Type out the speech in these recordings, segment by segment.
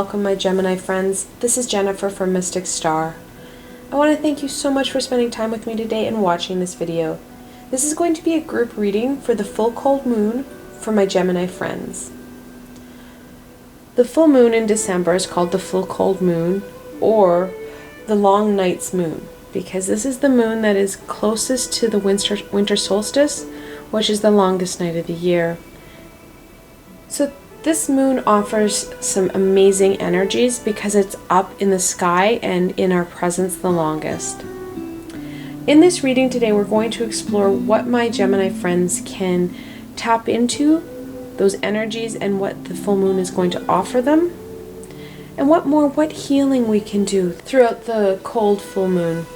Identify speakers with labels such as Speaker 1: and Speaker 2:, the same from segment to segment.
Speaker 1: welcome my Gemini friends. This is Jennifer from Mystic Star. I want to thank you so much for spending time with me today and watching this video. This is going to be a group reading for the full cold moon for my Gemini friends. The full moon in December is called the full cold moon or the long night's moon because this is the moon that is closest to the winter solstice, which is the longest night of the year. So this moon offers some amazing energies because it's up in the sky and in our presence the longest. In this reading today, we're going to explore what my Gemini friends can tap into, those energies, and what the full moon is going to offer them, and what healing we can do throughout the cold full moon.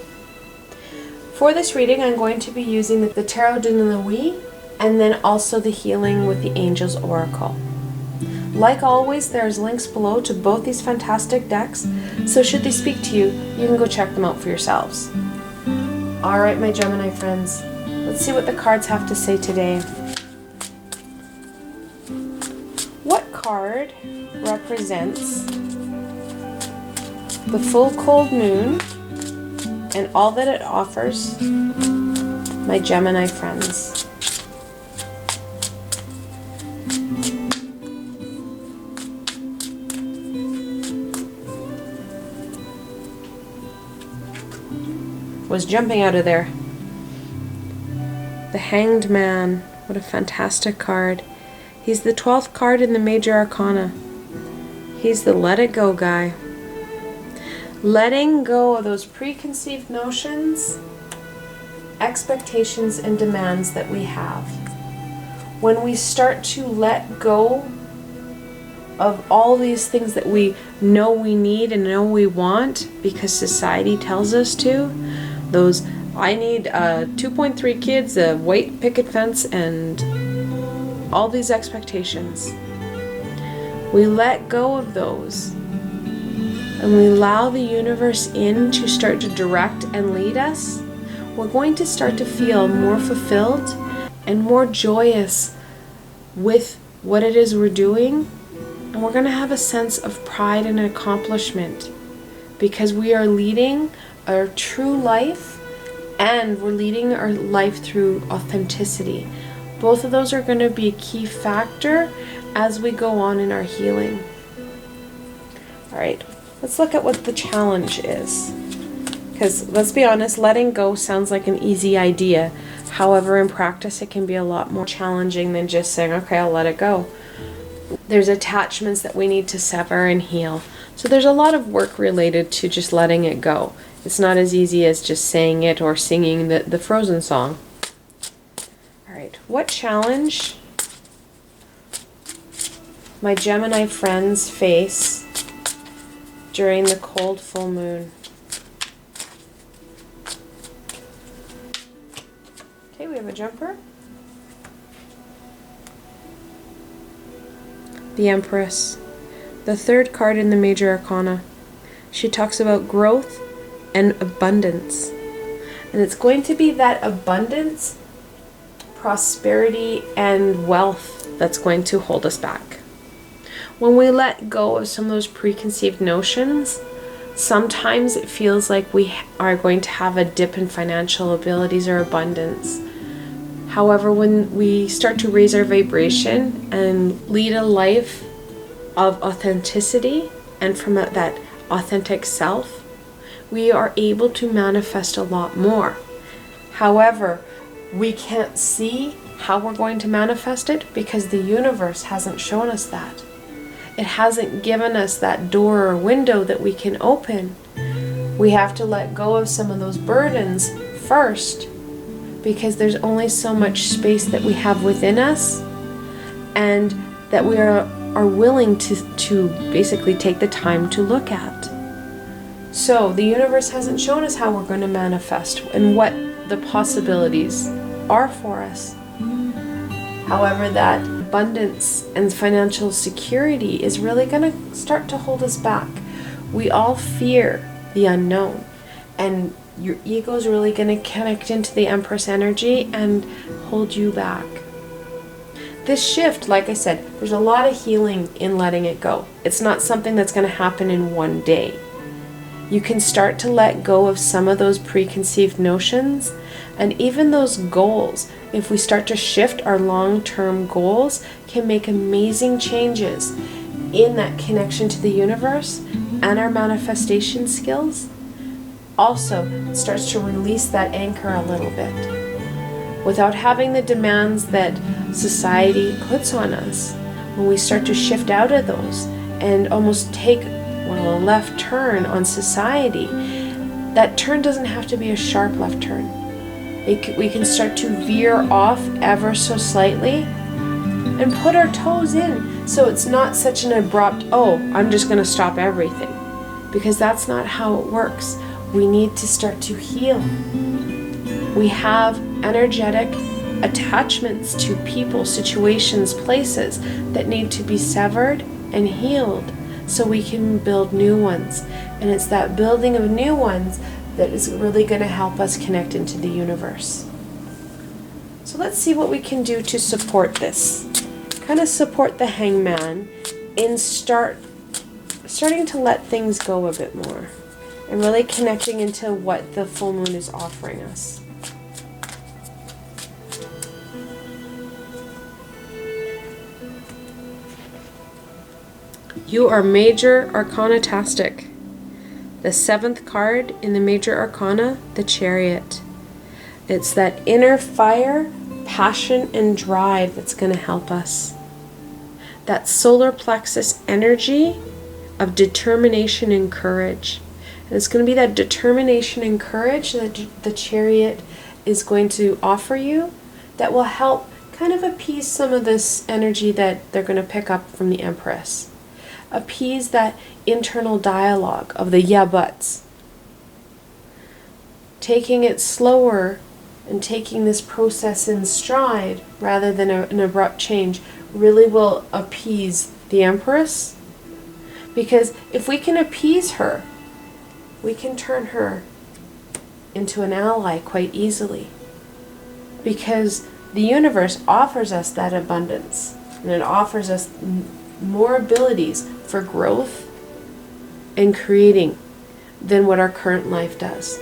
Speaker 1: For this reading, I'm going to be using the Tarot de Nuit and then also the Healing with the Angels Oracle. Like always, there's links below to both these fantastic decks, so should they speak to you, you can go check them out for yourselves. Alright, my Gemini friends, let's see what the cards have to say today. What card represents the full cold moon and all that it offers my Gemini friends? Was jumping out of there. The Hanged Man. What a fantastic card. He's the 12th card in the Major Arcana. He's the let it go guy. Letting go of those preconceived notions, expectations, and demands that we have. When we start to let go of all these things that we know we need and know we want because society tells us to, those I need 2.3 kids, a white picket fence, and all these expectations. We let go of those and we allow the universe in to start to direct and lead us. We're going to start to feel more fulfilled and more joyous with what it is we're doing, and we're going to have a sense of pride and accomplishment because we are leading our true life and we're leading our life through authenticity. Both of those are going to be a key factor as we go on in our healing. Alright, let's look at what the challenge is. Because let's be honest, letting go sounds like an easy idea. However, in practice it can be a lot more challenging than just saying, okay, I'll let it go. There's attachments that we need to sever and heal. So there's a lot of work related to just letting it go. It's not as easy as just saying it or singing the Frozen song. Alright, what challenge my Gemini friends face during the cold full moon? Okay, we have a jumper. The Empress, the third card in the Major Arcana. She talks about growth and abundance. And it's going to be that abundance, prosperity, and wealth that's going to hold us back. When we let go of some of those preconceived notions, sometimes it feels like we are going to have a dip in financial abilities or abundance. However, when we start to raise our vibration and lead a life of authenticity and from that authentic self, we are able to manifest a lot more. However, we can't see how we're going to manifest it because the universe hasn't shown us that. It hasn't given us that door or window that we can open. We have to let go of some of those burdens first because there's only so much space that we have within us and that we are willing to basically take the time to look at. So the universe hasn't shown us how we're going to manifest and what the possibilities are for us. However, that abundance and financial security is really going to start to hold us back. We all fear the unknown, and your ego is really going to connect into the Empress energy and hold you back. This shift, like I said, there's a lot of healing in letting it go. It's not something that's going to happen in one day. You can start to let go of some of those preconceived notions and even those goals. If we start to shift our long-term goals, can make amazing changes in that connection to the universe and our manifestation skills. Also, it starts to release that anchor a little bit without having the demands that society puts on us. When we start to shift out of those and almost take a left turn on society, that turn doesn't have to be a sharp left turn. We can start to veer off ever so slightly and put our toes in, so it's not such an abrupt, oh, I'm just going to stop everything, because that's not how it works. We need to start to heal. We have energetic attachments to people, situations, places that need to be severed and healed so we can build new ones. And it's that building of new ones that is really going to help us connect into the universe. So let's see what we can do to support this. Kind of support the hangman in starting to let things go a bit more and really connecting into what the full moon is offering us. You are Major Arcana-tastic. The 7th card in the Major Arcana, the Chariot. It's that inner fire, passion, and drive that's going to help us. That solar plexus energy of determination and courage. And it's going to be that determination and courage that the Chariot is going to offer you that will help kind of appease some of this energy that they're going to pick up from the Empress. Appease that internal dialogue of the yeah buts. Taking it slower and taking this process in stride rather than an abrupt change really will appease the Empress. Because if we can appease her, we can turn her into an ally quite easily. Because the universe offers us that abundance, and it offers us more abilities for growth and creating than what our current life does.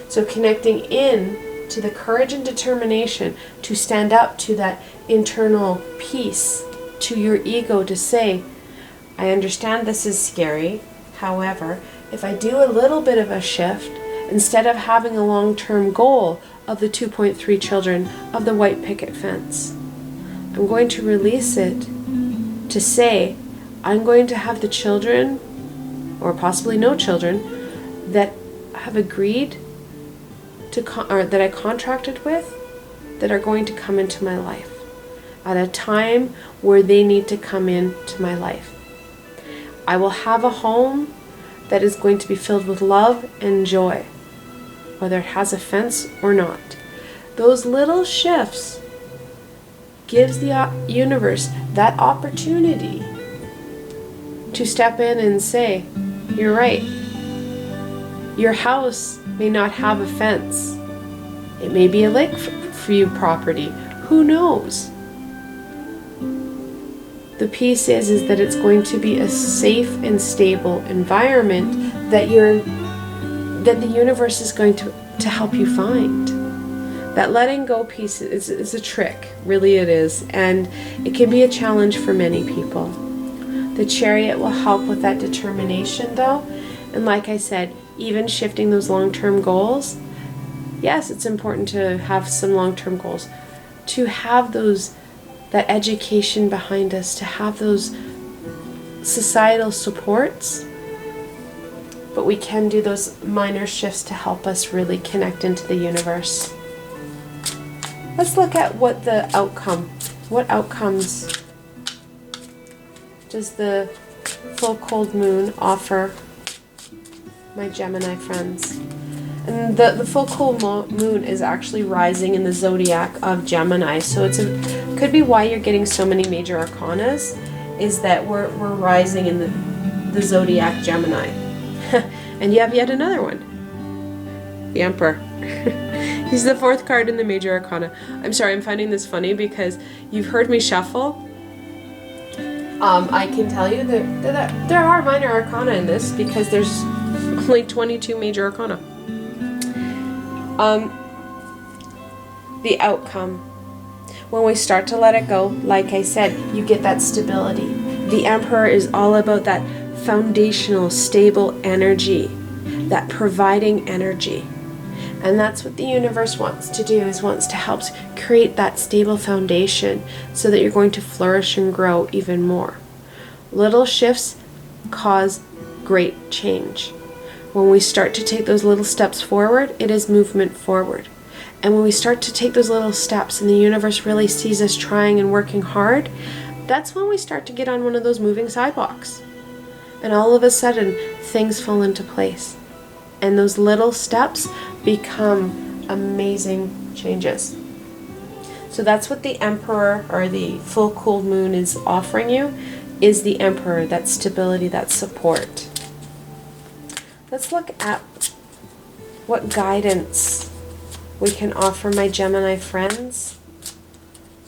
Speaker 1: So connecting in to the courage and determination to stand up to that internal peace, to your ego, to say, I understand this is scary. However, if I do a little bit of a shift, instead of having a long-term goal of the 2.3 children of the white picket fence, I'm going to release it to say, I'm going to have the children, or possibly no children, that have agreed to, or that I contracted with, that are going to come into my life at a time where they need to come into my life. I will have a home that is going to be filled with love and joy, whether it has a fence or not. Those little shifts gives the universe that opportunity to step in and say, you're right. Your house may not have a fence. It may be a lakeview property. Who knows? The piece is that it's going to be a safe and stable environment that the universe is going to help you find. That letting go piece is a trick, really it is, and it can be a challenge for many people. The Chariot will help with that determination though, and like I said, even shifting those long-term goals. Yes, it's important to have some long-term goals, to have that education behind us, to have those societal supports, but we can do those minor shifts to help us really connect into the universe. Let's look at what outcomes does the full cold moon offer my Gemini friends. And the full cold moon is actually rising in the zodiac of Gemini, so could be why you're getting so many major arcanas, is that we're rising in the zodiac Gemini. And you have yet another one, the Emperor. He's the fourth card in the major arcana. I'm sorry, I'm finding this funny because you've heard me shuffle. I can tell you that there are minor arcana in this because there's only 22 major arcana. The outcome. When we start to let it go, like I said, you get that stability. The Emperor is all about that foundational, stable energy, that providing energy. And that's what the universe wants to do, is wants to help create that stable foundation so that you're going to flourish and grow even more. Little shifts cause great change. When we start to take those little steps forward, it is movement forward. And when we start to take those little steps and the universe really sees us trying and working hard, that's when we start to get on one of those moving sidewalks. And all of a sudden, things fall into place. And those little steps become amazing changes. So that's what the Emperor, or the full cold moon, is offering you, is the Emperor, that stability, that support. Let's look at what guidance we can offer my Gemini friends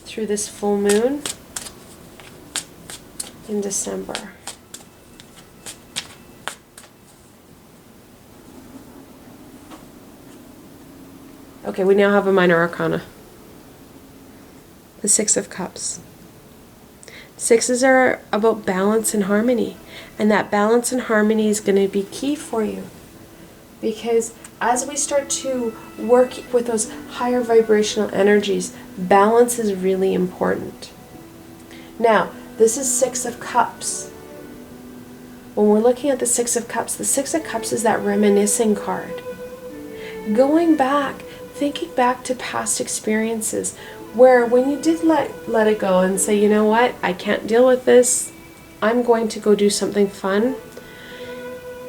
Speaker 1: through this full moon in December. Okay, we now have a minor arcana. The Six of Cups. Sixes are about balance and harmony. And that balance and harmony is going to be key for you. Because as we start to work with those higher vibrational energies, balance is really important. Now, this is Six of Cups. When we're looking at the Six of Cups is that reminiscing card. Going back, thinking back to past experiences where when you did let it go and say, you know what, I can't deal with this, I'm going to go do something fun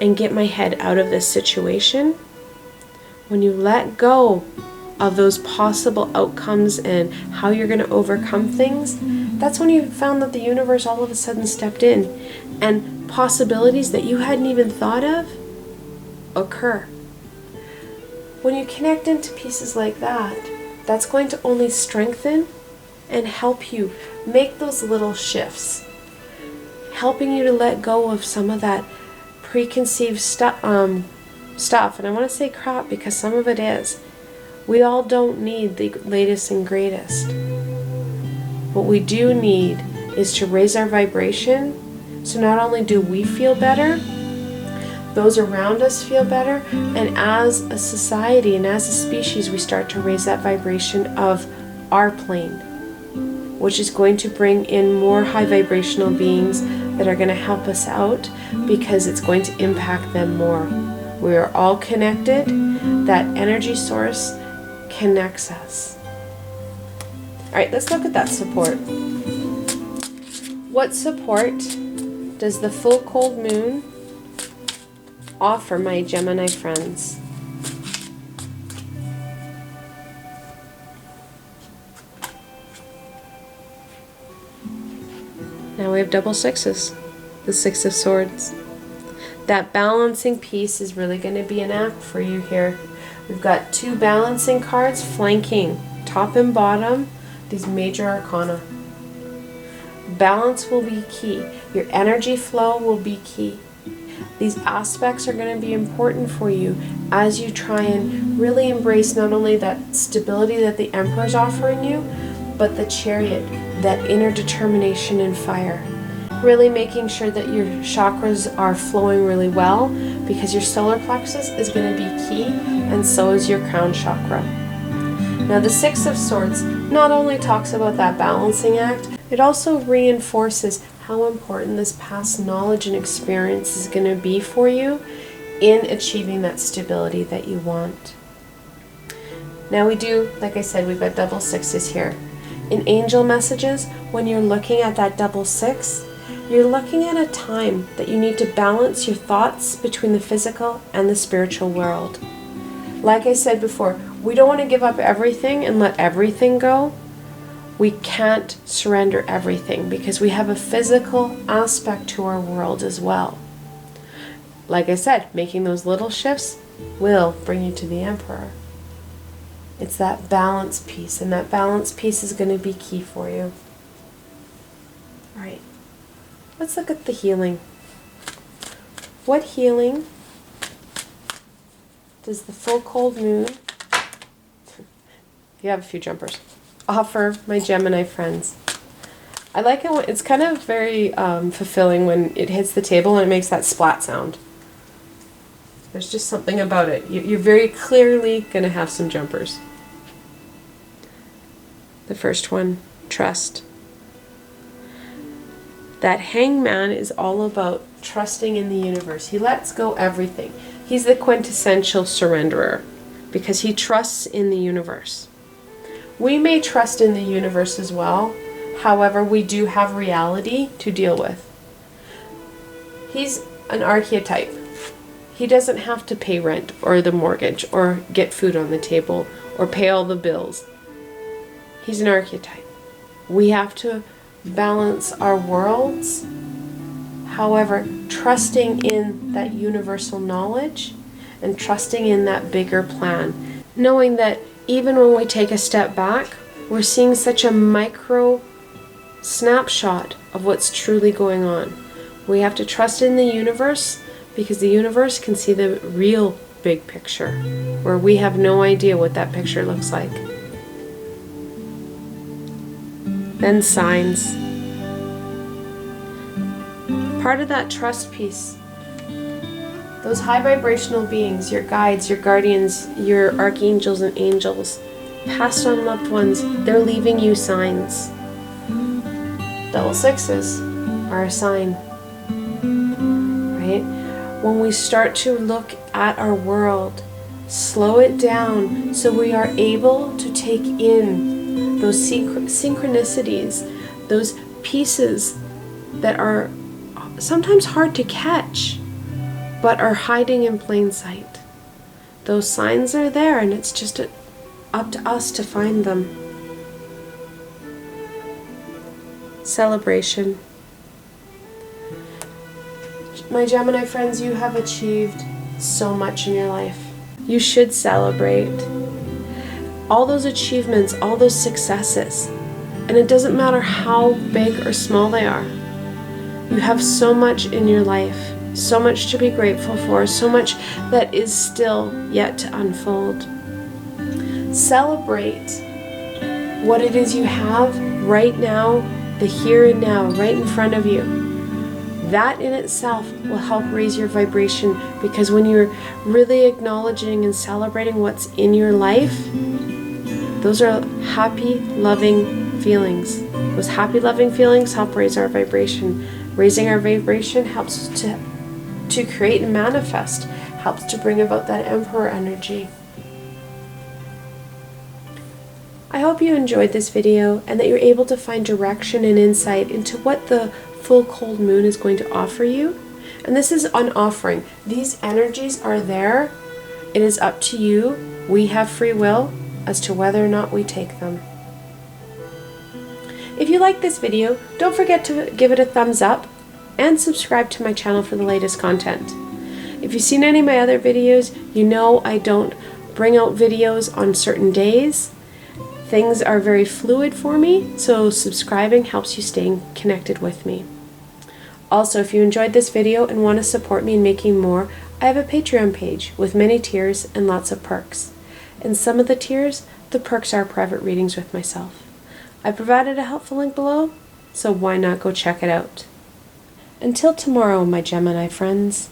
Speaker 1: and get my head out of this situation. When you let go of those possible outcomes and how you're going to overcome things, that's when you found that the universe all of a sudden stepped in and possibilities that you hadn't even thought of occur. When you connect into pieces like that, that's going to only strengthen and help you make those little shifts, helping you to let go of some of that preconceived stuff. And I want to say crap because some of it is. We all don't need the latest and greatest. What we do need is to raise our vibration, so not only do we feel better, those around us feel better, and as a society and as a species, we start to raise that vibration of our plane, which is going to bring in more high vibrational beings that are going to help us out because it's going to impact them more. We are all connected. That energy source connects us. All right, let's look at that support. What support does the full cold moon offer my Gemini friends? Now we have double sixes, the Six of Swords. That balancing piece is really going to be an act for you here. We've got two balancing cards flanking top and bottom these major arcana. Balance will be key. Your energy flow will be key. These aspects are going to be important for you as you try and really embrace not only that stability that the Emperor is offering you, but the Chariot, that inner determination and fire. Really making sure that your chakras are flowing really well, because your solar plexus is going to be key, and so is your crown chakra. Now the Six of Swords not only talks about that balancing act, it also reinforces how important this past knowledge and experience is going to be for you in achieving that stability that you want. Now we do, like I said, we've got double sixes here. In angel messages, when you're looking at that double six, you're looking at a time that you need to balance your thoughts between the physical and the spiritual world. Like I said before, we don't want to give up everything and let everything go. We can't surrender everything because we have a physical aspect to our world as well. Like I said, making those little shifts will bring you to the Emperor. It's that balance piece, and that balance piece is going to be key for you. All right, let's look at the healing. What healing does the full cold moon, you have a few jumpers, offer my Gemini friends? I like it when it's kind of very fulfilling when it hits the table and it makes that splat sound. There's just something about it. You're very clearly going to have some jumpers. The first one, trust. That hangman is all about trusting in the universe. He lets go everything. He's the quintessential surrenderer because he trusts in the universe. We may trust in the universe as well. However, we do have reality to deal with. He's an archetype. He doesn't have to pay rent or the mortgage or get food on the table or pay all the bills. He's an archetype. We have to balance our worlds. However, trusting in that universal knowledge and trusting in that bigger plan. Knowing that even when we take a step back, we're seeing such a micro snapshot of what's truly going on. We have to trust in the universe because the universe can see the real big picture where we have no idea what that picture looks like. Then signs. Part of that trust piece. Those high vibrational beings, your guides, your guardians, your archangels and angels, passed on loved ones, they're leaving you signs. Double sixes are a sign, right? When we start to look at our world, slow it down so we are able to take in those synchronicities, those pieces that are sometimes hard to catch, but are hiding in plain sight. Those signs are there, and it's just up to us to find them. Celebration. My Gemini friends, you have achieved so much in your life. You should celebrate all those achievements, all those successes. And it doesn't matter how big or small they are. You have so much in your life, so much to be grateful for, so much that is still yet to unfold. Celebrate what it is you have right now, the here and now, right in front of you. That in itself will help raise your vibration, because when you're really acknowledging and celebrating what's in your life, those are happy, loving feelings. Those happy, loving feelings help raise our vibration. Raising our vibration helps to create and manifest, helps to bring about that Emperor energy. I hope you enjoyed this video and that you're able to find direction and insight into what the full cold moon is going to offer you. And this is an offering. These energies are there. It is up to you. We have free will as to whether or not we take them. If you like this video, don't forget to give it a thumbs up and subscribe to my channel for the latest content. If you've seen any of my other videos, you know I don't bring out videos on certain days. Things are very fluid for me, so subscribing helps you stay connected with me. Also, if you enjoyed this video and want to support me in making more, I have a Patreon page with many tiers and lots of perks. In some of the tiers, the perks are private readings with myself. I provided a helpful link below, so why not go check it out. Until tomorrow, my Gemini friends.